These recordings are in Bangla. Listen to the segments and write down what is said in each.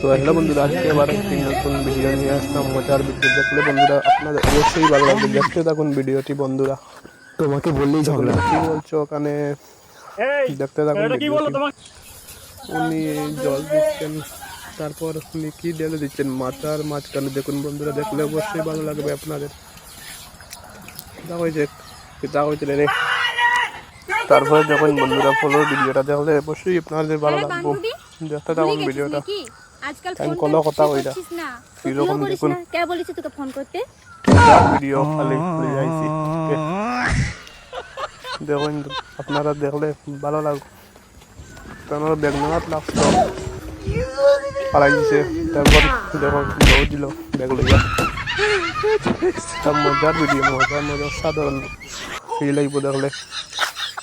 তো হ্যালো বন্ধুরা, আজকে আবার একটি নতুন ভিডিও নিয়ে আসলাম। মজার ভিডিও দেখলে বন্ধুরা আপনাদের অবশ্যই ভালো লাগবে। দেখতে থাকুন ভিডিওটি বন্ধুরা। তোমাকে বললেই ঝগড়া। কি বলছো ওখানে? দেখতে থাকুন ভিডিওটি। উনি জল দিচ্ছেন, তারপর উনি কি ঢেলে দিচ্ছেন মাথার মাঝখানে। দেখুন বন্ধুরা, দেখলে অবশ্যই ভালো লাগবে আপনাদের। রে তারপরে দেখুন বন্ধুরা, ফলো ভিডিওটা দেখলে অবশ্যই আপনাদের ভালো লাগবে। দেখতে থাকুন ভিডিওটা। আমি কোনো কথা কইরা কিরকম দেখুন কে বলেছে তোকে ফোন করতে? ভিডিও খালি আইছি। দেখুন আপনারা দেখলে ভালো লাগবে। আপনারা বেগনাথ লাগতো পালাই দিছে, তারপর দেখুন দৌড় দিল ব্যাগ লইয়া। মজার ভিডিও, মজার সাধারণ ফিল আইব দেখলে।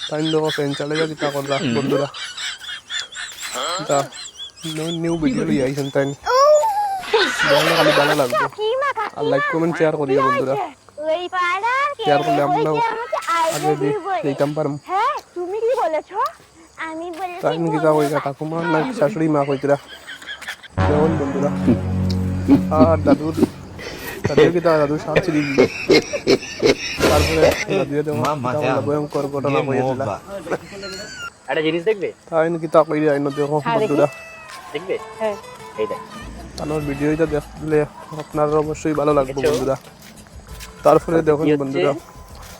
তাই দেখো ফ্যান চালে যা কিতা করলা বন্ধুরা। নিউ ভিডিও লইয়া আইছেন তাই দেখলে খালি ভালো লাগবে। আর লাইক কমেন্ট শেয়ার করিও বন্ধুরা। শেয়ার করলে আমরাও আগে যেতাম পারম। তুমি কি বলেছো? আমি বলেছি তাই কিতা কইরা ঠাকুমা না শাশুড়ি মা কইতরা দেখুন বন্ধুরা। আর দাদুর কিতা দাদুর শান্তি দিবি। তারপরে দাদুয়ে দেখুন ভয়ঙ্কর ঘটনা কইছিল। একটা জিনিস দেখবে? তাই কিতা কইরা আইনো দেখো বন্ধুরা। দেখবে? হ্যাঁ, এই দেখ। আমার ভিডিওটা দেখলে আপনার অবশ্যই ভালো লাগবে বন্ধুরা। তারপরে দেখুন বন্ধুরা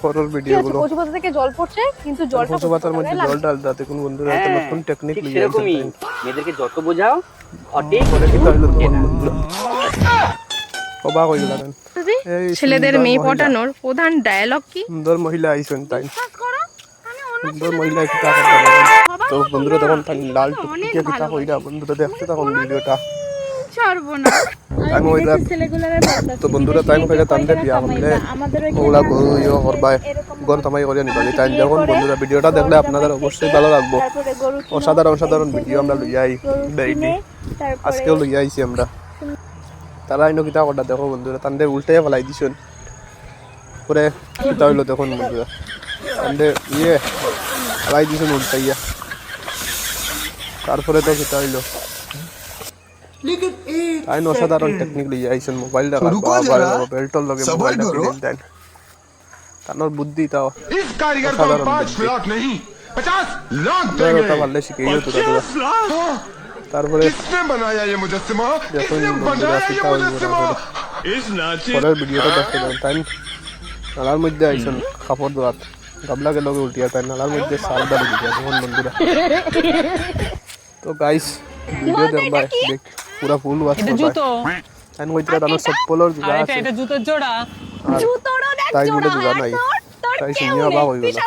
হরর ভিডিওগুলো। কচু পাতা থেকে জল পড়ছে, কিন্তু জলটা কচু পাতার মধ্যে জল ডালতে দেখুন বন্ধুরা। এটা নতুন টেকনিক লিয়ে এরকমই মেয়েদেরকে যত বোঝাও সঠিক করে কিতা হইলো বন্ধুরা। অবাক হইল লাগেন। ছেলেদের মেয়ে পটানোর প্রধান ডায়ালগ কি? সুন্দর মহিলা আইছেন তাই। সুন্দর মহিলা কিতা করতে। তো বন্ধুরা তখন তাই লাল টুকটুকে কিতা কইরা বন্ধুরা দেখতে তখন ভিডিওটা। টাইম হইলা তো বন্ধুরা টাইম হইলা তান্ডে বিয়া করলে ওগুলা গরু ইয়ে করবা গরু তামাই করে নিবা। তাই যখন বন্ধুরা ভিডিওটা দেখলে আপনাদের অবশ্যই ভালো লাগবে। অসাধারণ ভিডিও আমরা লইয়াই ডেইলি, আজকেও লইয়া আইছি আমরা। তারা আইনো কিতা করটা দেখো বন্ধুরা, তান্ডে উল্টাইয়া ফেলাই দিছেন পরে কিতা হইলো দেখুন বন্ধুরা। তান্ডে ফেলাই দিছেন উল্টাইয়া। তারপরে তো কিতা হইলো আইন অসাধারণ টেকনিক লইয়া আইছেন। মোবাইলটা বেল্টর লগে মোবাইলটা কিনে দেন। তানোর বুদ্ধি তাও অসাধারণ বুদ্ধি পারলে শিখেইও তোরা তোরা। তারপরে দেখুন বন্ধুরা কিতা হইল পরের ভিডিওটা দেখতে দেন। তাই নালার মধ্যে আইছেন কাপড় ধোয়াত, গাবলাকে লগে উল্টিয়া তাই নালার মধ্যে সার ডালি দিয়া দেখুন বন্ধুরা। তো গাইস ভিডিও দেখবা পুরা ফুল ওয়াচ করবা। আইন কইতরা তানোর চপ্পলর জোড়া আছে, এটা জুতোর জোড়া। তাই বলে জোড়া নাই, তাই শুনিয়া বা হইল না।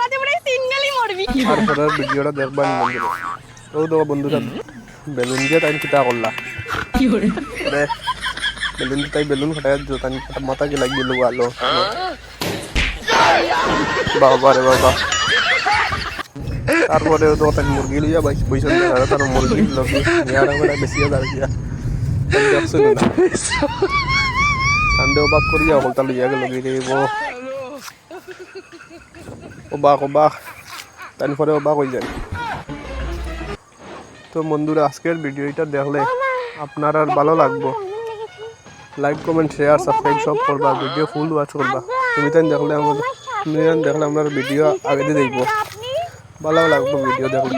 আর পরের ভিডিওটা দেখবা বন্ধুরা। তো দেখো বন্ধুরা বেলুন দিয়ে তাই কিতা করলা বেলুন তাই বেলুন ফাটাই তাই মাথা কে লাগিয়ে লোক আলো। বাবা রে বাবা। তারপরে তো তাই মুরগি লইয়া বইছেন তার মুরগি লগে বেশি দাঁড়িয়ে দেখছেন না ঠান্ডে অবাক করিয়া হলতা লইয়া গেল অবাক তারপরে অবাক হয়ে যায়। তো বন্ধুরা আজকের ভিডিওটা দেখলে আপনার আর ভালো লাগবে। লাইক কমেন্ট শেয়ার সাবস্ক্রাইব সব করবা, ভিডিও ফুল ওয়াচ করবা। তুমি দেখলে আমার ভিডিও আগে দিয়ে দেখবো, ভালো লাগবে ভিডিও দেখলে।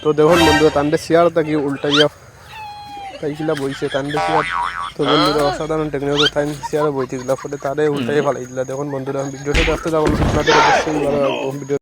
তো দেখুন বন্ধুরা তান্ডে শেয়ার থাকি উল্টাইয়া তাইছিলা বইছে তান্ডে শেয়ার। তো বন্ধুরা অসাধারণ টেকনিক তাই শেয়ারে বইতে দিলা ফলে তারে উল্টাইয়া ফেলাই দিলা। দেখুন বন্ধুরা ভিডিওটা দেখতে যাবো আপনাদের অবশ্যই ভালো লাগবে ভিডিও।